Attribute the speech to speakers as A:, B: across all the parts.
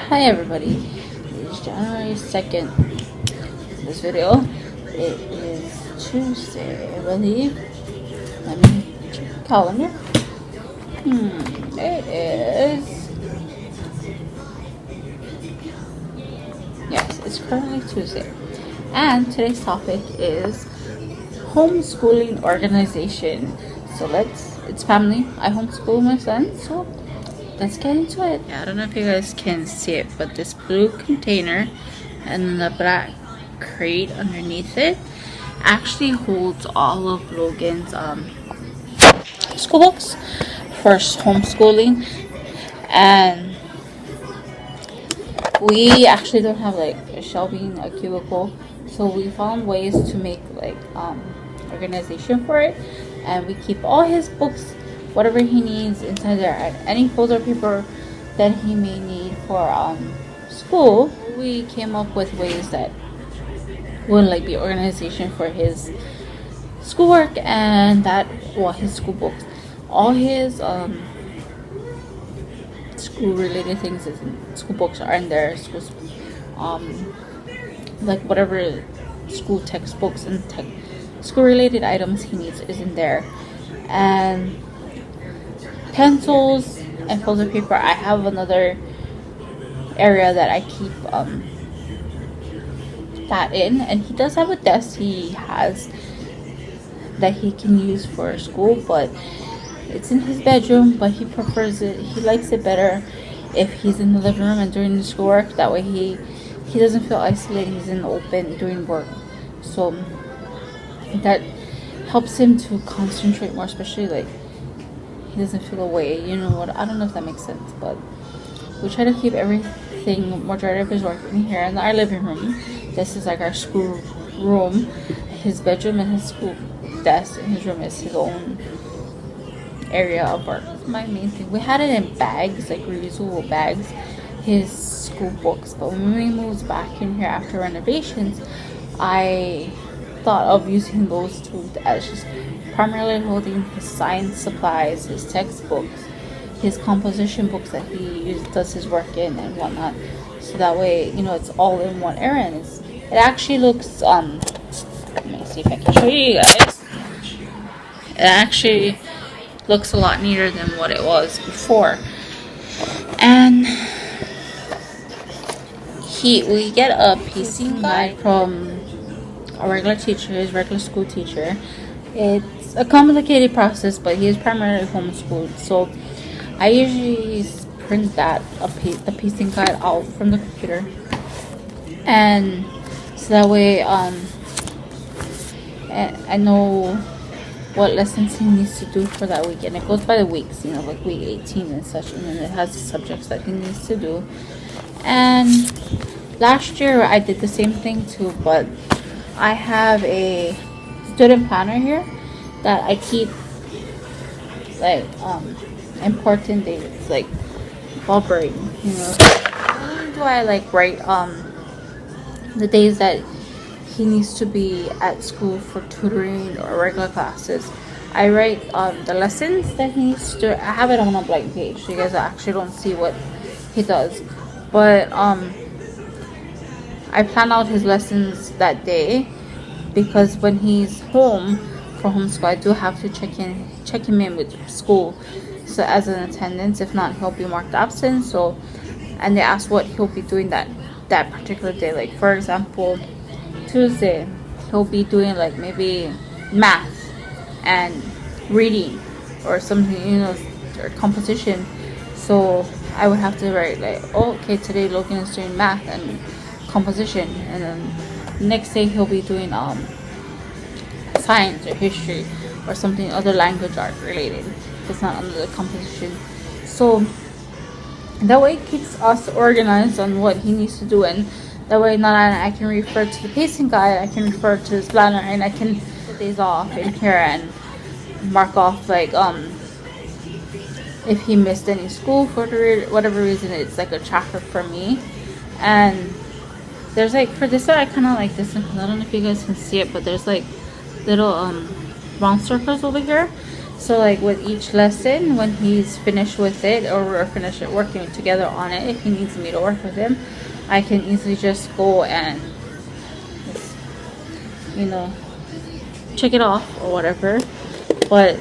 A: Hi everybody, it is January 2nd. This video, it is Tuesday, I believe. Let me check the calendar. It is, yes, it's currently Tuesday. And today's topic is homeschooling organization. So it's family. I homeschool my son, so let's get into it. Yeah, I don't know if you guys can see it, but this blue container and the black crate underneath it actually holds all of Logan's school books for homeschooling. And we actually don't have like a shelving, a cubicle, so we found ways to make like organization for it, and we keep all his books, whatever he needs, inside there, and any folder paper that he may need for school. We came up with ways that would like be organization for his schoolwork and his school books. All his school related things school books are in there. Like whatever school textbooks and school related items he needs is in there, and pencils and folder paper. I have another area that I keep that in, and he does have a desk he has that he can use for school, but it's in his bedroom. But he prefers it, he likes it better if he's in the living room and doing the schoolwork. That way he doesn't feel isolated, he's in the open doing work, so that helps him to concentrate more, especially like he doesn't feel away, you know what, I don't know if that makes sense. But we try to keep everything, majority of his work in here in our living room. This is like our school room. His bedroom and his school desk in his room is his own area of work. My main thing, we had it in bags, like reusable bags, his school books, but when we moved back in here after renovations, I thought of using those two as just primarily holding his science supplies, his textbooks, his composition books that he does his work in and whatnot. So that way, you know, it's all in one area, and it actually looks let me see if I can show you guys. It actually looks a lot neater than what it was before. And we get a pacing guide from a regular teacher, his regular school teacher. It's a complicated process, but he is primarily homeschooled, so I usually print the pacing guide out from the computer, and so that way I know what lessons he needs to do for that week, and it goes by the weeks, you know, like week 18 and such, and then it has the subjects that he needs to do. And last year I did the same thing too, but I have a student planner here that I keep like important dates, like February, you know. Not only do I like write the days that he needs to be at school for tutoring or regular classes, I write the lessons that he needs to do. I have it on a blank page, so you guys actually don't see what he does, but I plan out his lessons that day, because when he's home for homeschool, I do have to check him in with school, so as an attendance. If not, he'll be marked absent. So, and they ask what he'll be doing that particular day. Like for example, Tuesday he'll be doing like maybe math and reading or something, you know, or composition. So I would have to write like, oh, okay, today Logan is doing math and composition, and then next day he'll be doing science or history or something, other language art related, if it's not under the composition. So that way it keeps us organized on what he needs to do, and that way not only I can refer to the pacing guide, I can refer to his planner, and I can put days off in here and mark off like if he missed any school for whatever reason. It's like a tracker for me. And there's like, for this one, I kind of like this one because I don't know if you guys can see it, but there's like little round circles over here. So like with each lesson, when he's finished with it or we're finished working together on it, if he needs me to work with him, I can easily just go and just, you know, check it off or whatever. But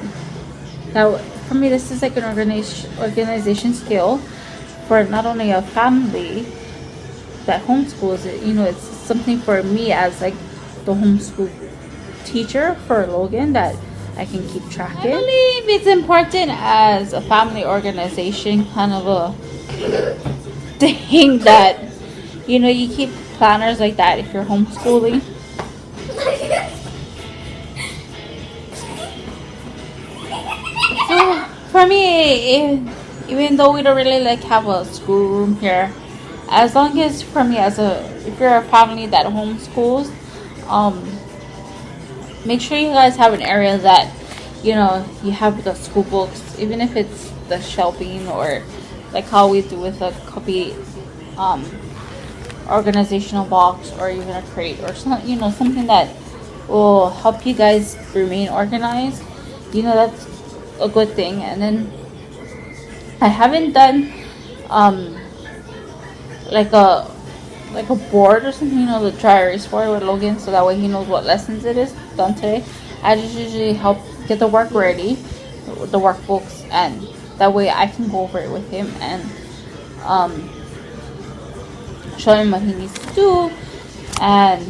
A: now for me, this is like an organization skill for not only a family that homeschools it, you know, it's something for me as like the homeschool teacher for Logan that I can keep track of. I believe it's important as a family organization kind of a thing that, you know, you keep planners like that if you're homeschooling. So for me, even though we don't really like have a schoolroom here, as long as for me if you're a family that homeschools, make sure you guys have an area that, you know, you have the school books, even if it's the shelving or like how we do with a copy organizational box or even a crate or something, you know, something that will help you guys remain organized. You know, that's a good thing. And then I haven't done like a board or something, you know, the dry erase board with Logan, so that way he knows what lessons it is done today. I just usually help get the work ready, the workbooks, and that way I can go over it with him and show him what he needs to do and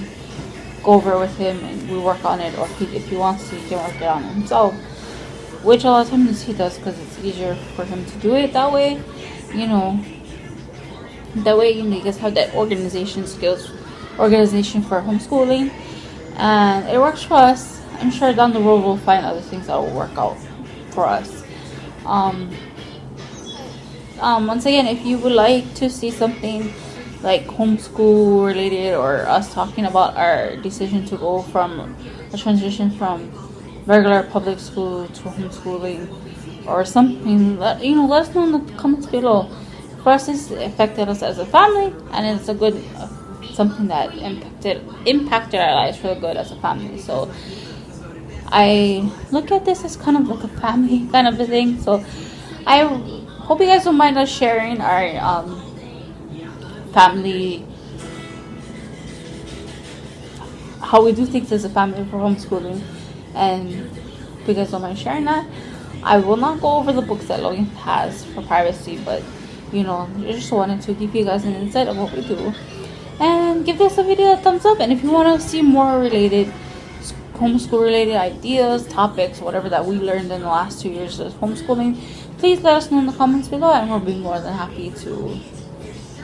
A: go over it with him, and we work on it, or if he wants to, he can work it on himself, which a lot of times he does because it's easier for him to do it that way, you know. That way, you know, you guys have that organization for homeschooling, and it works for us. I'm sure down the road we'll find other things that will work out for us. Once again, if you would like to see something like homeschool related, or us talking about our decision to go from a transition from regular public school to homeschooling or something, let us know in the comments below. For us, it's affected us as a family, and it's a good something that impacted our lives for the good as a family. So I look at this as kind of like a family kind of a thing. So I hope you guys don't mind us sharing our family, how we do things as a family for homeschooling, and if you guys don't mind sharing that. I will not go over the books that Logan has for privacy, but you know, I just wanted to give you guys an insight of what we do, and give this a video a thumbs up. And if you want to see more related homeschool related ideas, topics, whatever that we learned in the last 2 years of homeschooling, please let us know in the comments below, and we'll be more than happy to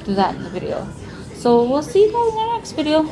A: do that in the video. So we'll see you guys in our next video.